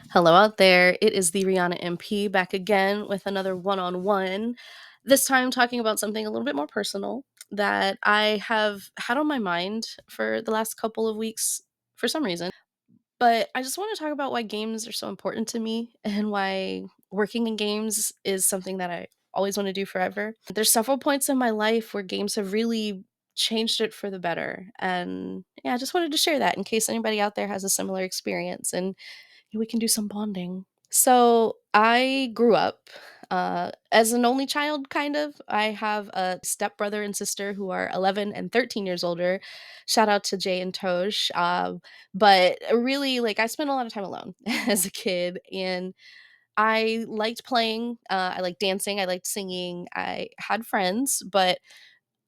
Hello out there. It is the Rihanna MP back again with another one on one. This time, talking about something a little bit more personal that I have had on my mind for the last couple of weeks for some reason. But I just want to talk about why games are so important to me and why working in games is something that I always want to do forever. There's several points in my life where games have really changed it for the better. And yeah, I just wanted to share that in case anybody out there has a similar experience and we can do some bonding. So I grew up as an only child, kind of. I have a stepbrother and sister who are 11 and 13 years older. Shout out to Jay and Tosh. But really, like, I spent a lot of time alone as a kid, and I liked playing. I liked dancing. I liked singing. I had friends, but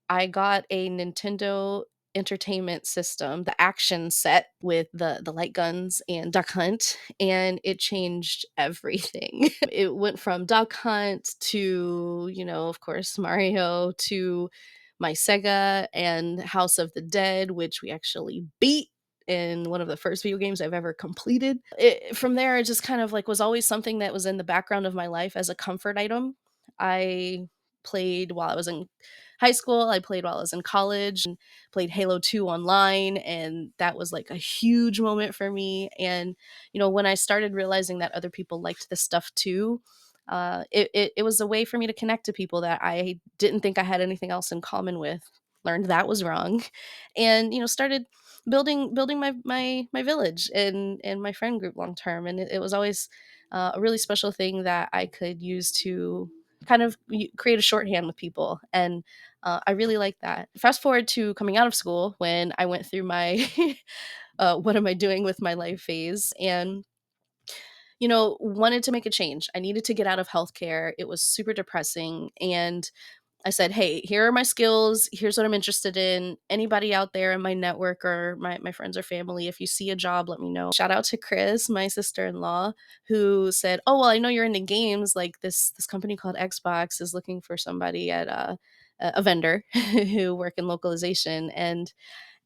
I got a Nintendo Entertainment System, the action set with the light guns and Duck Hunt, and it changed everything. It went from Duck Hunt to, of course, Mario to my Sega and House of the Dead, which we actually beat in one of the first video games I've ever completed. From there, it just kind of like was always something that was in the background of my life as a comfort item. I played while I was in high school, I played while I was in college, and played Halo 2 online, and that was like a huge moment for me. And when I started realizing that other people liked this stuff too, it was a way for me to connect to people that I didn't think I had anything else in common with. Learned that was wrong, and started building my village and my friend group long term. And it was always a really special thing that I could use to kind of create a shorthand with people. And I really like that. Fast forward to coming out of school when I went through my what am I doing with my life phase, and wanted to make a change. I needed to get out of healthcare. It was super depressing, and I said, "Hey, here are my skills. Here's what I'm interested in. Anybody out there in my network or my friends or family, if you see a job, let me know." Shout out to Chris, my sister-in-law, who said, "Oh, well, I know you're into games. Like this company called Xbox is looking for somebody at a vendor who work in localization." And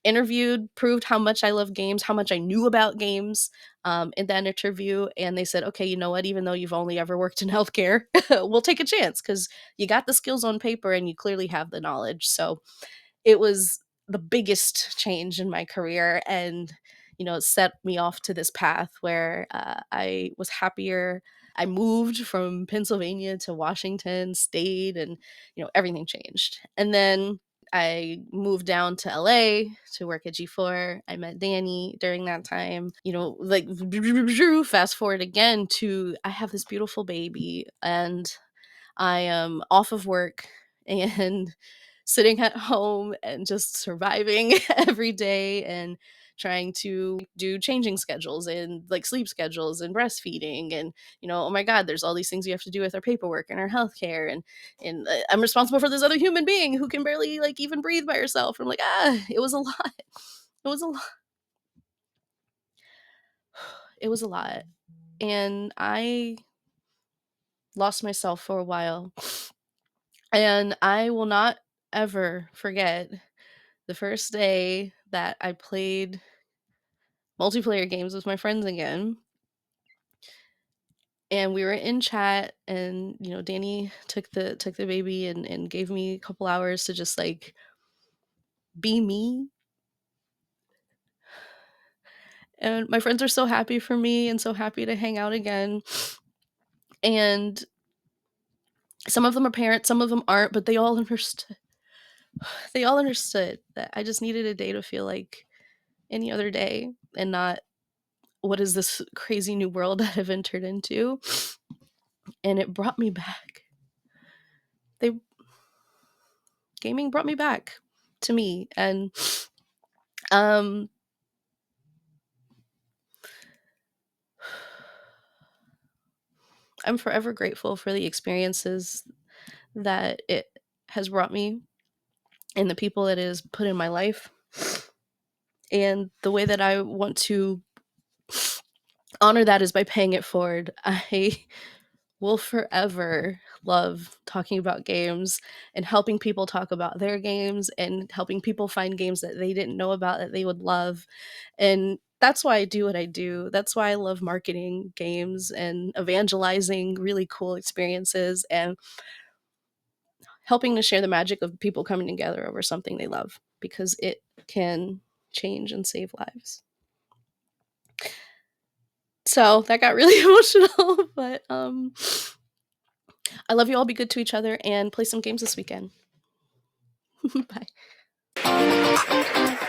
interviewed, proved how much I love games, how much I knew about games in that interview. And they said, okay, you know what? Even though you've only ever worked in healthcare, we'll take a chance because you got the skills on paper and you clearly have the knowledge. So it was the biggest change in my career. And, it set me off to this path where I was happier. I moved from Pennsylvania to Washington State, and, everything changed. And then I moved down to LA to work at G4. I met Danny during that time. Like fast forward again to I have this beautiful baby, and I am off of work and sitting at home and just surviving every day and trying to do changing schedules and like sleep schedules and breastfeeding. And oh my god, there's all these things you have to do with our paperwork and our healthcare. And I'm responsible for this other human being who can barely like even breathe by herself. I'm like, it was a lot. It was a lot. It was a lot. And I lost myself for a while. And I will not ever forget the first day that I played multiplayer games with my friends again. And we were in chat, and Danny took the baby and gave me a couple hours to just like be me. And my friends are so happy for me and so happy to hang out again. And some of them are parents, some of them aren't, but they all understood. They all understood that I just needed a day to feel like any other day and not what is this crazy new world that I've entered into. And it brought me back. They Gaming brought me back to me, and um I'm forever grateful for the experiences that it has brought me and the people that it has put in my life. And the way that I want to honor that is by paying it forward. I will forever love talking about games and helping people talk about their games and helping people find games that they didn't know about that they would love. And that's why I do what I do. That's why I love marketing games and evangelizing really cool experiences and helping to share the magic of people coming together over something they love because it can change and save lives. So that got really emotional, but I love you all. Be good to each other and play some games this weekend. Bye.